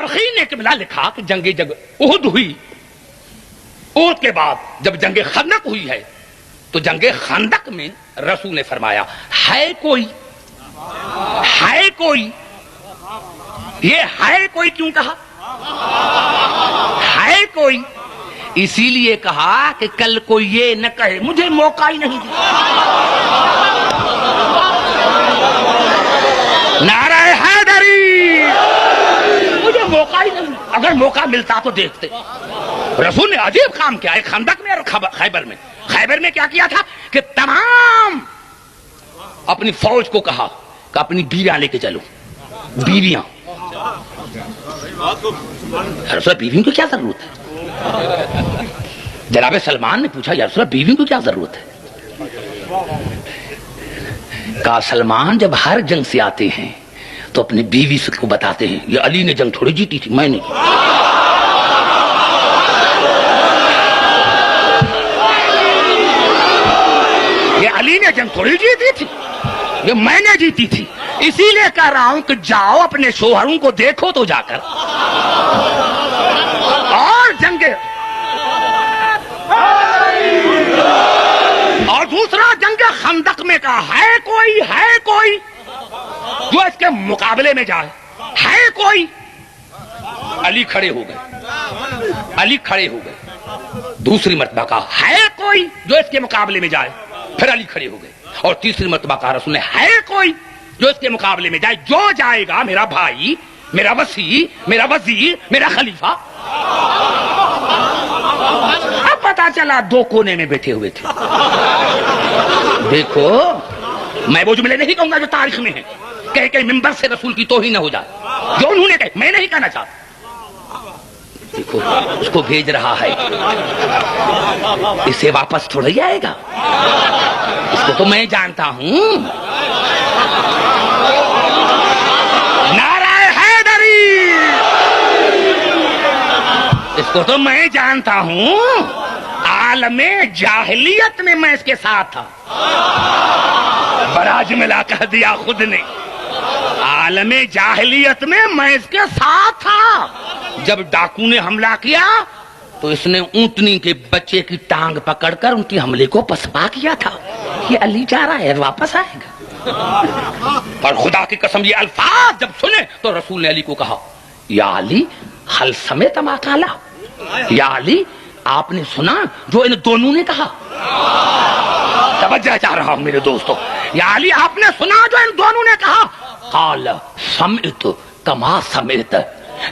مورخین نے قبلہ لکھا کہ جنگ احد ہوئی، احد کے بعد جب جنگ خندق ہوئی ہے تو جنگ خندق میں رسول نے فرمایا ہے کوئی، یہ ہے کوئی کیوں کہا؟ ہے کوئی اسی لیے کہا کہ کل کوئی یہ نہ کہے مجھے موقع ہی نہیں دیا۔ نعرہ حیدری، مجھے موقع ہی نہیں، اگر موقع ملتا تو دیکھتے۔ رسول نے عجیب کام کیا ہے خندق میں اور خیبر میں۔ خیبر میں کیا کیا تھا کہ تمام اپنی فوج کو کہا کہ اپنی بیویاں لے کے چلو، بیویاں۔ رسول بیویوں کو کیا ضرورت ہے؟ جناب سلمان نے پوچھا یا رسول بیویوں کو کیا ضرورت ہے؟ کہا سلمان جب ہر جنگ سے آتے ہیں تو اپنی بیوی سے کو بتاتے ہیں یہ علی نے جنگ تھوڑی جیتی تھی، میں نے یہ علی نے جنگ تھوڑی جیتی تھی، یہ میں نے جیتی تھی۔ اسی لیے کہہ رہا ہوں کہ جاؤ اپنے شوہروں کو دیکھو تو جا کر، اور جنگ اور دوسرا جنگ خندق میں کہا ہے کوئی جو اس کے مقابلے میں جائے، ہے کوئی؟ علی کھڑے ہو گئے، دوسری مرتبہ کہا ہے کوئی جو اس کے مقابلے میں جائے، پھر علی کھڑے ہو گئے، اور تیسری مرتبہ کہا رسول نے ہے کوئی جو اس کے مقابلے میں جائے، جو جائے گا میرا بھائی، میرا وصی، میرا وزیر، میرا خلیفہ۔ اب پتا چلا دو کونے میں بیٹھے ہوئے تھے۔ دیکھو میں وہ جملے نہیں کہوں گا جو تاریخ میں ہیں، کہ منبر سے رسول کی توہین نہ ہو جائے، جو انہوں نے کہے میں نہیں کہنا چاہتا۔ دیکھو اس کو بھیج رہا ہے، اسے واپس تھوڑا ہی آئے گا، اس کو تو میں جانتا ہوں۔ نعرہ حیدری، اس کو تو میں جانتا ہوں، عالم جاہلیت میں میں اس کے ساتھ تھا، بڑا جملہ کہہ دیا خود نے، عالم جاہلیت میں میں اس کے ساتھ تھا۔ جب ڈاکو نے حملہ کیا تو اس نے اونٹنی کے بچے کی ٹانگ پکڑ کر ان کی حملے کو پسپا کیا تھا، یہ علی جا رہا ہے واپس آئے گا۔ اور خدا کی قسم یہ الفاظ جب سنے تو رسول نے علی کو کہا یا علی حل سمیت ما قالا، یا علی آپ نے سنا جو ان دونوں نے کہا؟ توجہ چاہ رہا ہوں میرے دوستو، یا علی آپ نے سنا جو ان دونوں نے کہا؟ قال سمعت کما سمعت،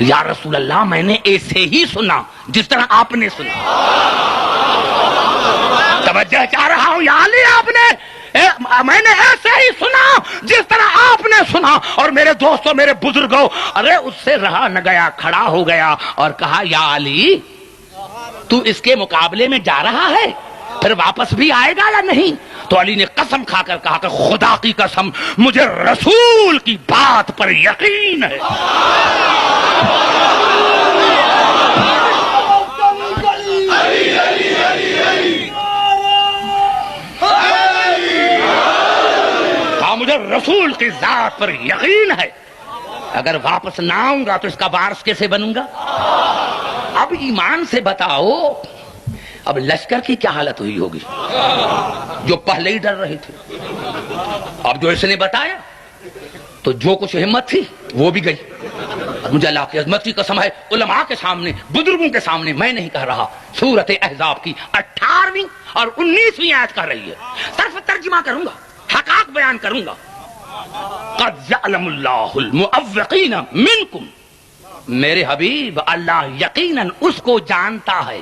یا رسول اللہ میں نے ایسے ہی سنا جس طرح آپ نے سنا۔ توجہ چاہ رہا ہوں یا علی آپ نے، میں نے ایسے ہی سنا جس طرح آپ نے سنا۔ اور میرے دوستوں، میرے بزرگوں، ارے اس سے رہا نہ گیا، کھڑا ہو گیا اور کہا یا علی تو اس کے مقابلے میں جا رہا ہے، پھر واپس بھی آئے گا یا نہیں؟ تو علی نے قسم کھا کر کہا کہ خدا کی قسم مجھے رسول کی بات پر یقین ہے۔ مجھے رسول کی ذات پر یقین ہے، اگر واپس نہ آؤں گا تو اس کا وارث کیسے بنوں گا؟ اب ایمان سے بتاؤ اب لشکر کی کیا حالت ہوئی ہوگی جو پہلے ہی ڈر رہے تھے۔ اب جو اس نے بتایا تو جو کچھ ہمت تھی وہ بھی گئی۔ مجھے اللہ کی عظمت کی قسم ہے، علماء کے سامنے، بزرگوں کے سامنے میں نہیں کہہ رہا، سورۃ احزاب کی 18ویں اور 19ویں آیت کہہ رہی ہے، صرف ترجمہ کروں گا، حقائق بیان کروں گا۔ قد یعلم اللہ المعوقین منکم، میرے حبیب اللہ یقیناً اس کو جانتا ہے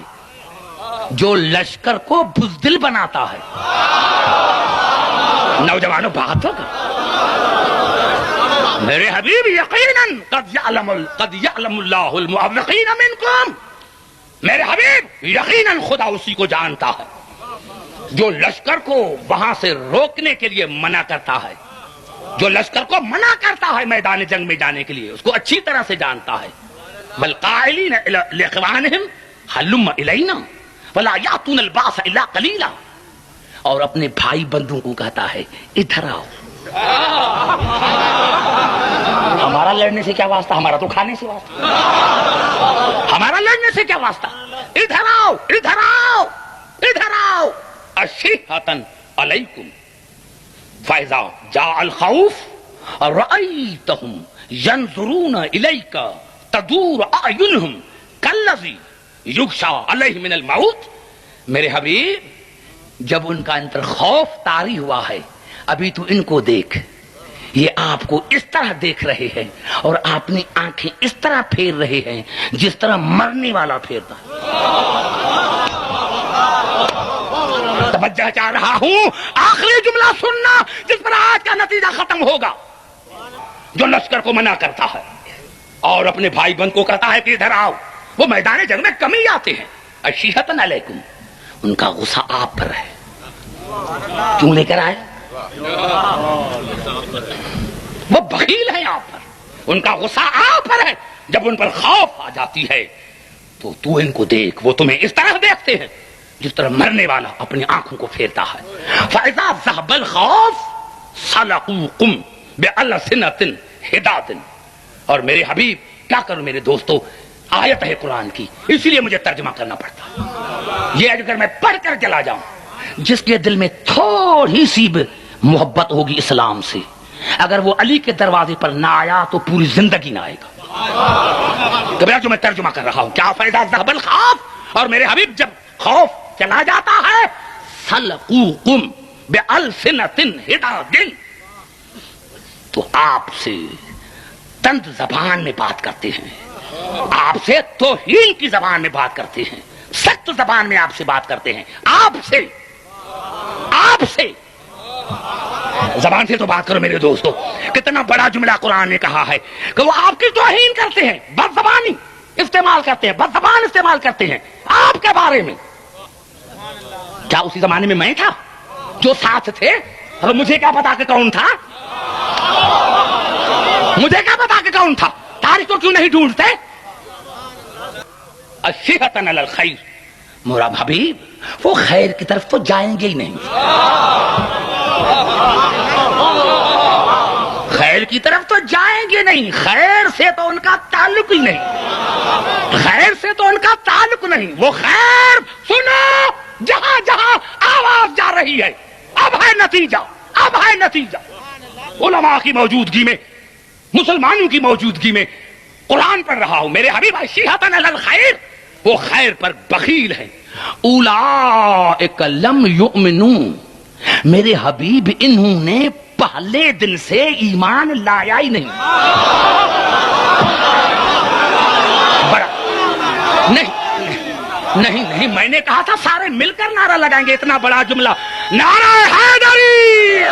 جو لشکر کو بزدل بناتا ہے۔ نوجوانوں بات ہوگا، میرے حبیب یقیناً قد یعلم اللہ المعوقین منکم، میرے حبیب یقیناً خدا اسی کو جانتا ہے جو لشکر کو وہاں سے روکنے کے لیے منع کرتا ہے، جو لشکر کو منع کرتا ہے میدان جنگ میں جانے کے لیے، اس کو اچھی طرح سے جانتا ہے۔ بل قائلین لاخوانہم ہلم الینا ولا یاتون الباس الا قلیلا، اور اپنے بھائی بندوں کو کہتا ہے ادھر آؤ، ہمارا لڑنے سے کیا واسطہ؟ ہمارا تو کھانے سے واسطہ. ہمارا لڑنے سے کیا واسطہ؟ ادھر آؤ ادھر آؤ ادھر آؤ. اشیحۃ علیکم فاذا جاء الخوف رأیتہم ینظرون الیک تدور اعینہم کالذی یغشی علیہ من الموت. میرے حبیب جب ان کا اندر خوف طاری ہوا ہے، ابھی تو ان کو دیکھ، یہ آپ کو اس طرح دیکھ رہے ہیں اور اپنی آنکھیں اس طرح پھیر رہے ہیں جس طرح مرنے والا پھیرتا. توجہ چاہ رہا ہوں، آخری جملہ سننا جس پر آج کا نتیجہ ختم ہوگا. جو لشکر کو منع کرتا ہے اور اپنے بھائی بند کو کہتا ہے کہ ادھر آؤ، وہ میدان جنگ میں کمی آتے ہیں. اشیحۃ علیکم، ان کا غصہ آپ پر ہے. کیوں لے کر آئے؟ وہ بخیل ہیں آپ پر، ان کا غصہ آپ پر ہے. جب ان پر خوف آ جاتی ہے تو ان کو دیکھ، وہ تمہیں اس طرح دیکھتے ہیں جس طرح مرنے والا اپنی آنکھوں کو پھیرتا ہے. فَإِذَا ذَهَبَ الْخَوْفُ صَلَقُوكُمْ بِأَلْسِنَةٍ حِدَادٍ. اور میرے حبیب کیا کروں میرے دوستو، آیت ہے قرآن کی، اسی لیے مجھے ترجمہ کرنا پڑتا. یہ اگر میں پڑھ کر چلا جاؤں، جس کے دل میں تھوڑی سی محبت ہوگی اسلام سے، اگر وہ علی کے دروازے پر نہ آیا تو پوری زندگی نہ آئے گا. جو میں ترجمہ کر رہا ہوں کیا فائدہ ذهب الخوف، اور میرے حبیب جب خوف چلا جاتا ہے سلقوکم بألسنۃ حداد، تو آپ سے تند زبان میں بات کرتے ہیں، آپ سے توہین کی زبان میں بات کرتے ہیں، سخت زبان میں آپ سے بات کرتے ہیں. آپ سے زبان سے تو بات کرو میرے دوستو. کتنا بڑا جملہ قرآن نے کہا ہے کہ وہ آپ کی توہین کرتے ہیں، بد زبانی استعمال کرتے ہیں، بد زبان استعمال کرتے ہیں آپ کے بارے میں. کیا اسی زمانے میں میں تھا جو ساتھ تھے؟ اور مجھے کیا پتا کہ کون تھا؟ مجھے کیا پتا کہ کون تھا؟ تاریخ کو کیوں نہیں ڈھونڈتے؟ اشیحۃ علی الخیر، میرا حبیب وہ خیر کی طرف تو جائیں گے ہی نہیں، خیر کی طرف تو جائیں گے نہیں، خیر سے تو ان کا تعلق ہی نہیں، خیر سے تو ان کا تعلق نہیں. وہ خیر سنو، جہاں جہاں آواز جا رہی ہے اب ہے نتیجہ، اب ہے نتیجہ. علماء کی موجودگی میں، مسلمانوں کی موجودگی میں قرآن پڑھ رہا ہوں میرے حبیب. اشیحۃ علی الخیر، وہ خیر پر بخیل ہے. اولئک لم یؤمنوا، میرے حبیب انہوں نے پہلے دن سے ایمان لایا ہی نہیں. بڑا نہیں میں نے کہا تھا سارے مل کر نعرہ لگائیں گے، اتنا بڑا جملہ، نعرہ حیدری.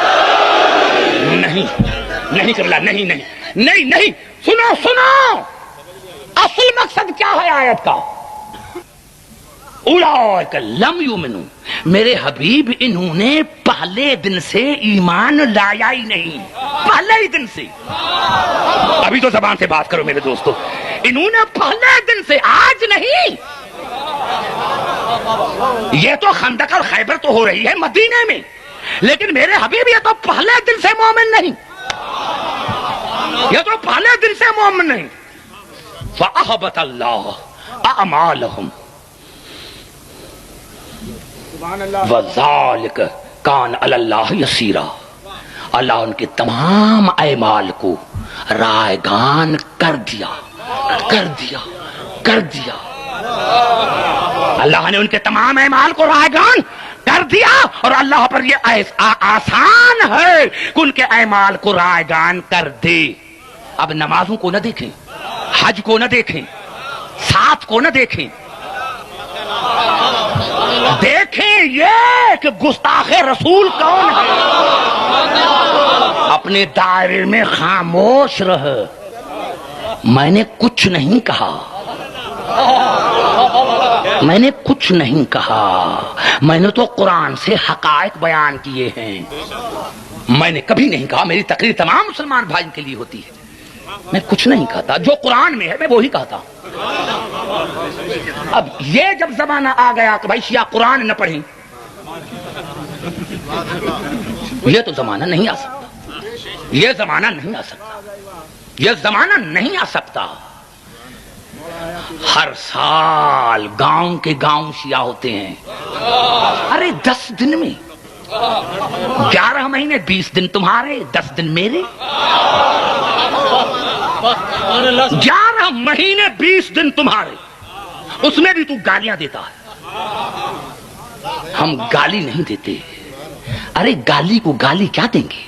نہیں قبلہ، نہیں سنو اصل مقصد کیا ہے آیت کا؟ اولئک لم یؤمنوا، میرے حبیب انہوں نے پہلے دن سے ایمان لایا ہی نہیں، پہلے ہی دن سے. ابھی تو زبان سے بات کرو میرے دوستو. انہوں نے پہلے دن سے، آج نہیں. یہ تو خندق اور خیبر تو ہو رہی ہے مدینے میں، لیکن میرے حبیب یہ تو پہلے دن سے مومن نہیں، یہ تو پہلے دن سے مومن نہیں. فَأَحْبَطَ اللَّهُ أَعْمَالَهُمْ وَذَلِكَ كَانَ عَلَى اللَّهِ يَسِيرًا. اللہ ان کے تمام اعمال کو رائگان کر دیا. اللہ نے ان کے تمام اعمال کو رائگان کر دیا، اور اللہ پر یہ آسان ہے کہ ان کے اعمال کو رائگان کر دے. اب نمازوں کو نہ دیکھیں، حج کو نہ دیکھیں، ساتھ کو نہ دیکھیں، دیکھیں یہ کہ گستاخ رسول کون ہے. اپنے دائرے میں خاموش رہ. میں نے کچھ نہیں کہا، میں نے کچھ نہیں کہا، میں نے تو قرآن سے حقائق بیان کیے ہیں. میں نے کبھی نہیں کہا، میری تقریر تمام مسلمان بھائیوں کے لیے ہوتی ہے، میں کچھ نہیں کہتا، جو قرآن میں ہے میں وہی کہتا ہوں. اب یہ جب زمانہ آ گیا کہ بھائی شیعہ قرآن نہ پڑھیں، یہ تو زمانہ نہیں آ سکتا، یہ زمانہ نہیں آ سکتا. یہ زمانہ نہیں آ سکتا. ہر سال گاؤں کے گاؤں شیعہ ہوتے ہیں. ارے 10 دن میں 11 مہینے 20 دن تمہارے 10 دن میرے. 11 مہینے 20 دن تمہارے, اس میں بھی تو گالیاں دیتا ہے. ہم گالی نہیں دیتے. ارے گالی کو گالی کیا دیں گے؟